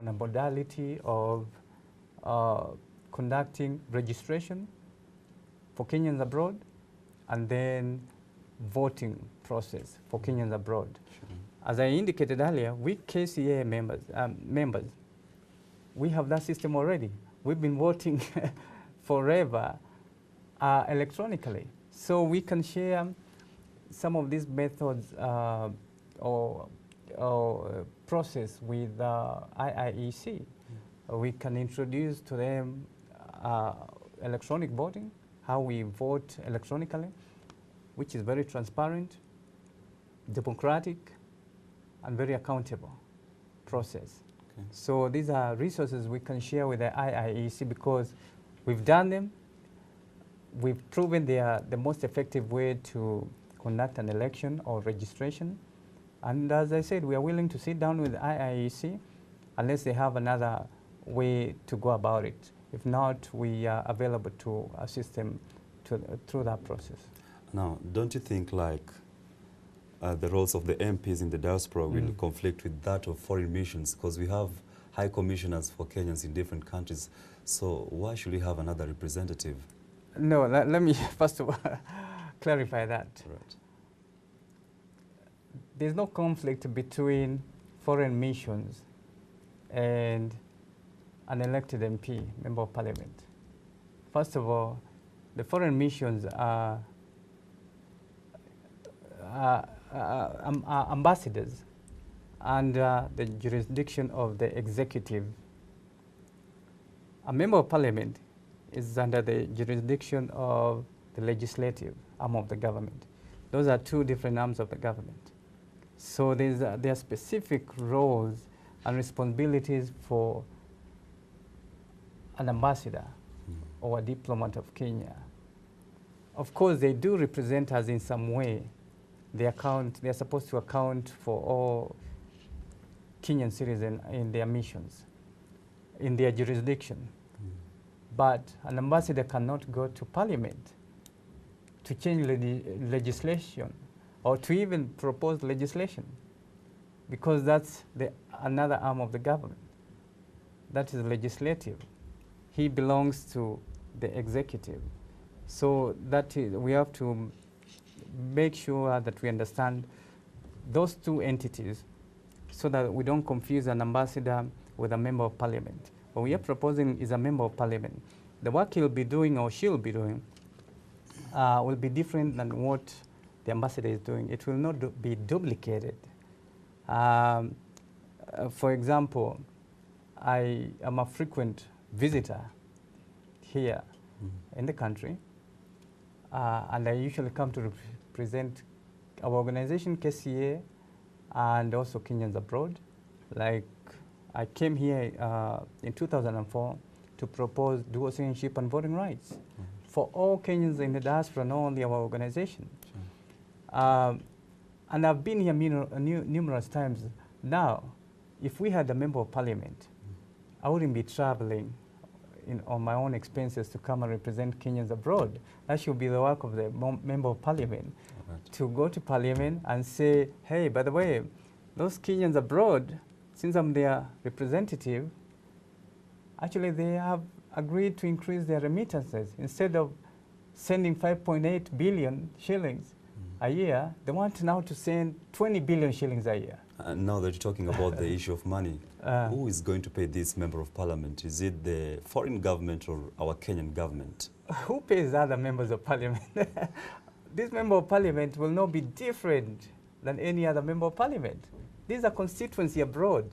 on a modality of conducting registration for Kenyans abroad and then voting process for Kenyans abroad. Sure. As I indicated earlier, we KCA members, we have that system already. We've been voting forever electronically. So we can share some of these methods or process with IIEC. We can introduce to them electronic voting, how we vote electronically, which is very transparent, democratic, and very accountable process. Okay. So these are resources we can share with the IIEC because we've done them. We've proven they are the most effective way to conduct an election or registration. And as I said, we are willing to sit down with IIEC unless they have another way to go about it. If not, we are available to assist them through that process. Now, don't you think like the roles of the MPs in the diaspora will conflict with that of foreign missions? Because we have high commissioners for Kenyans in different countries. So why should we have another representative? No, let me first of all clarify that. Right. There's no conflict between foreign missions and an elected MP, Member of Parliament. First of all, the foreign missions are ambassadors under the jurisdiction of the executive. A Member of Parliament is under the jurisdiction of the legislative arm of the government. Those are two different arms of the government. So there are specific roles and responsibilities for an ambassador or a diplomat of Kenya. Of course, they do represent us in some way. They are supposed to account for all Kenyan citizens in their missions, in their jurisdiction. But an ambassador cannot go to parliament to change legislation or to even propose legislation because that's another arm of the government. That is legislative. He belongs to the executive. So we have to make sure that we understand those two entities so that we don't confuse an ambassador with a member of parliament. What we are proposing is a member of parliament. The work he'll be doing or she'll be doing will be different than what the ambassador is doing. It will not be duplicated. For example, I am a frequent visitor here in the country, and I usually come to represent our organization, KCA, and also Kenyans abroad. Like, I came here in 2004 to propose dual-citizenship and voting rights for all Kenyans in the diaspora, not only our organization. Sure. And I've been here numerous times. Now, if we had a member of parliament, I wouldn't be traveling on my own expenses to come and represent Kenyans abroad. That should be the work of the member of parliament, to go to parliament and say, hey, by the way, those Kenyans abroad, since I'm their representative, actually they have agreed to increase their remittances. Instead of sending 5.8 billion shillings a year, they want now to send 20 billion shillings a year. Now that you're talking about the issue of money, who is going to pay this member of parliament? Is it the foreign government or our Kenyan government? Who pays other members of parliament? This member of parliament will not be different than any other member of parliament. These are constituency abroad.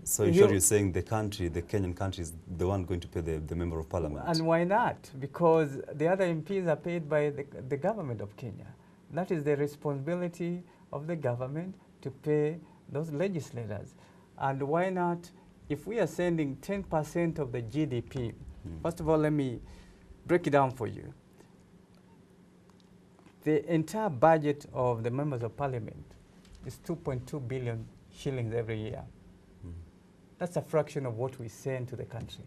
So you're saying the Kenyan country is the one going to pay the member of parliament? And why not? Because the other MPs are paid by the government of Kenya. That is the responsibility of the government to pay those legislators. And why not, if we are sending 10% of the GDP, first of all, let me break it down for you. The entire budget of the members of parliament is 2.2 billion shillings every year. That's a fraction of what we send to the country.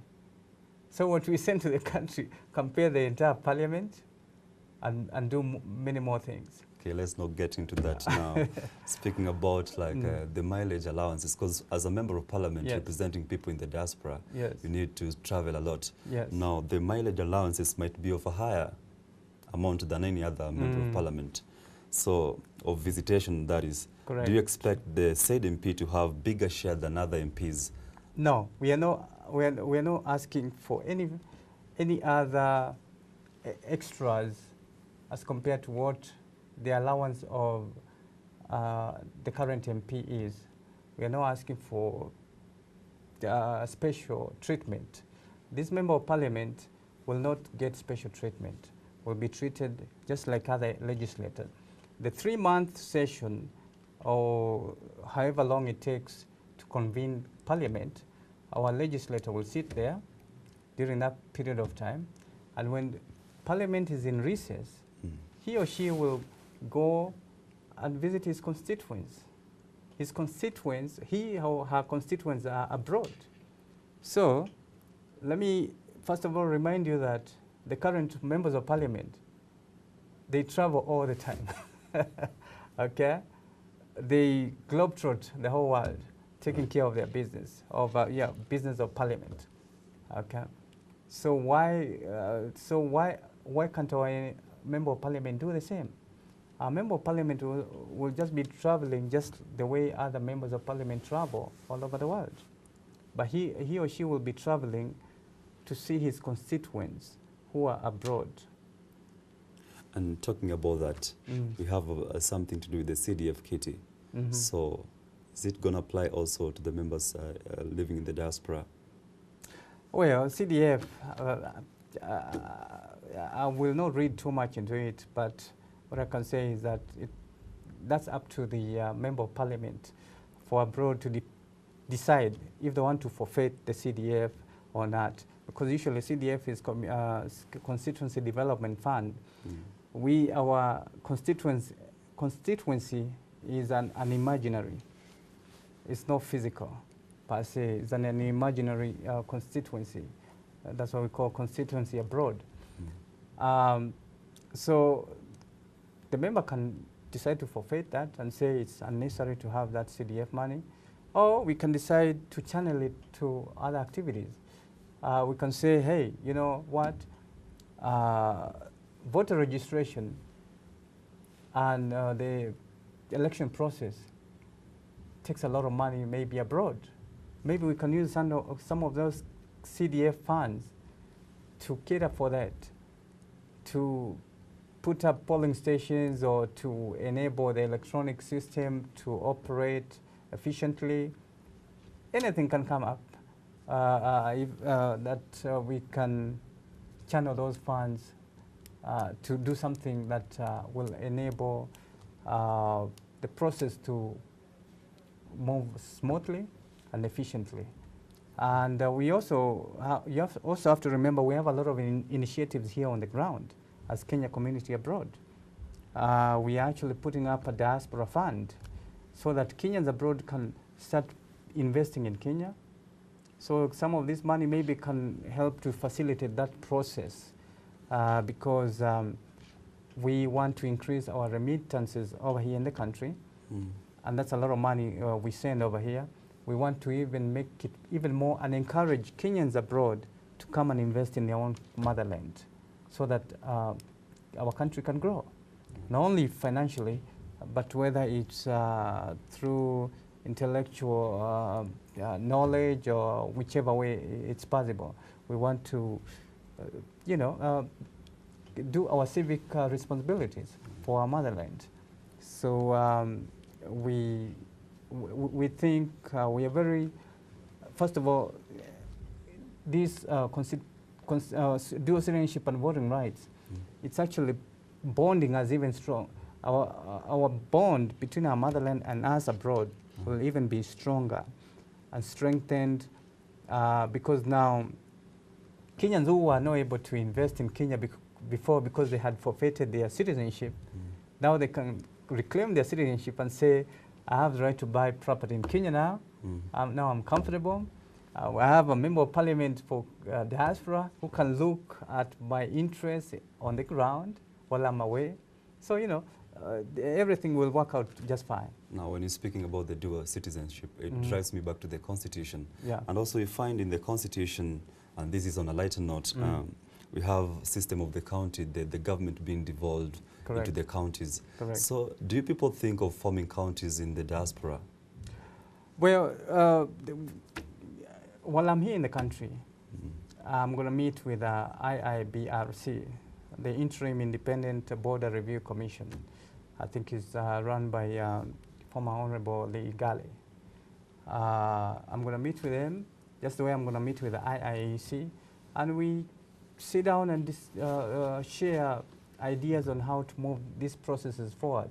So what we send to the country, compare the entire parliament and do many more things. Okay, let's not get into that now. Speaking about like the mileage allowances, because as a member of parliament representing people in the diaspora, you need to travel a lot. Now, the mileage allowances might be of a higher amount than any other member of parliament. So, of visitation, that is. Correct. Do you expect the said MP to have bigger share than other MPs? No, we are not asking for any other extras as compared to what the allowance of the current MP is. We are not asking for special treatment. This member of parliament will not get special treatment, will be treated just like other legislators. The 3-month session, or however long it takes to convene parliament, our legislator will sit there during that period of time, and when parliament is in recess, he or she will go and visit his constituents. His constituents, he or her constituents are abroad. So let me first of all remind you that the current members of parliament, they travel all the time. Okay? They globetrot the whole world, taking care of their business, business of parliament. Okay? So why can't our member of parliament do the same? Our member of parliament will just be traveling just the way other members of parliament travel all over the world. But he or she will be traveling to see his constituents who are abroad. And talking about that, we have something to do with the CDF kitty. So is it going to apply also to the members living in the diaspora? Well, CDF, I will not read too much into it, but what I can say is that that's up to the member of parliament for abroad to decide if they want to forfeit the CDF or not. Because usually CDF is Constituency Development Fund. Our constituency is an imaginary. It's not physical per se. It's an imaginary constituency. That's what we call constituency abroad. So the member can decide to forfeit that and say it's unnecessary to have that CDF money, or we can decide to channel it to other activities. We can say, hey, you know what, voter registration and the election process takes a lot of money maybe abroad. Maybe we can use some of those CDF funds to cater for that, to put up polling stations or to enable the electronic system to operate efficiently. Anything can come up that we can channel those funds to do something that will enable the process to move smoothly and efficiently. And we also, you also have to remember we have a lot of initiatives here on the ground as Kenya community abroad. We are actually putting up a diaspora fund so that Kenyans abroad can start investing in Kenya. So some of this money maybe can help to facilitate that process because we want to increase our remittances over here in the country. And that's a lot of money we send over here. We want to even make it even more and encourage Kenyans abroad to come and invest in their own motherland so that our country can grow, not only financially, but whether it's through intellectual knowledge or whichever way it's possible. We want to, do our civic responsibilities for our motherland. So we think we are very, first of all, this dual citizenship and voting rights, it's actually bonding us even strong. Our bond between our motherland and us abroad will even be stronger and strengthened because now Kenyans who were not able to invest in Kenya before because they had forfeited their citizenship, now they can reclaim their citizenship and say, I have the right to buy property in Kenya now. Now I'm comfortable. I have a member of parliament for diaspora who can look at my interests on the ground while I'm away. So, everything will work out just fine. Now, when you're speaking about the dual citizenship, it drives me back to the Constitution. Yeah. And also you find in the Constitution, and this is on a lighter note, we have system of the county, the government being devolved Correct. into the counties. Correct. So do you people think of forming counties in the diaspora? Well, while I'm here in the country, I'm going to meet with IIBRC, the Interim Independent Border Review Commission. I think it's run by former Honorable Lee Gale. I'm going to meet with them, just the way I'm going to meet with the IIEC, and we sit down and share ideas on how to move these processes forward.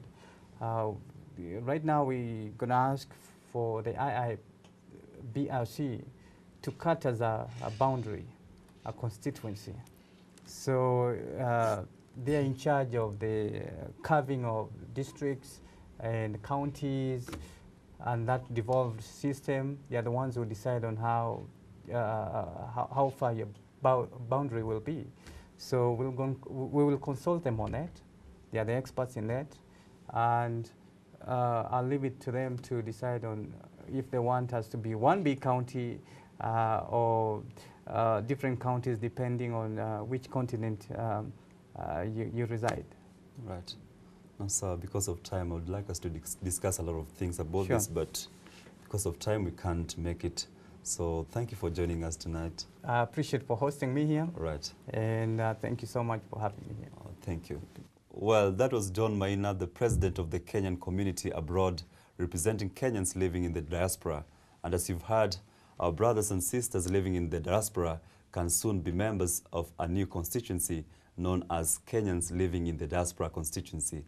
Right now, we're going to ask for the IIBRC to cut as a boundary, a constituency. So they're in charge of the carving of districts and counties and that devolved system. They're the ones who decide on how far your boundary will be. So we will consult them on that. They are the experts in that. And I'll leave it to them to decide on if they want us to be one big county or different counties depending on which continent you reside. Right. Now, sir, because of time, I would like us to discuss a lot of things about Sure. this, but because of time, we can't make it. So thank you for joining us tonight. I appreciate for hosting me here. Right. And thank you so much for having me here. Thank you. Well, that was John Maina, the president of the Kenyan community abroad, representing Kenyans living in the diaspora. And as you've heard, our brothers and sisters living in the diaspora can soon be members of a new constituency known as Kenyans living in the diaspora constituency.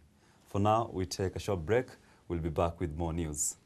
For now, we take a short break. We'll be back with more news.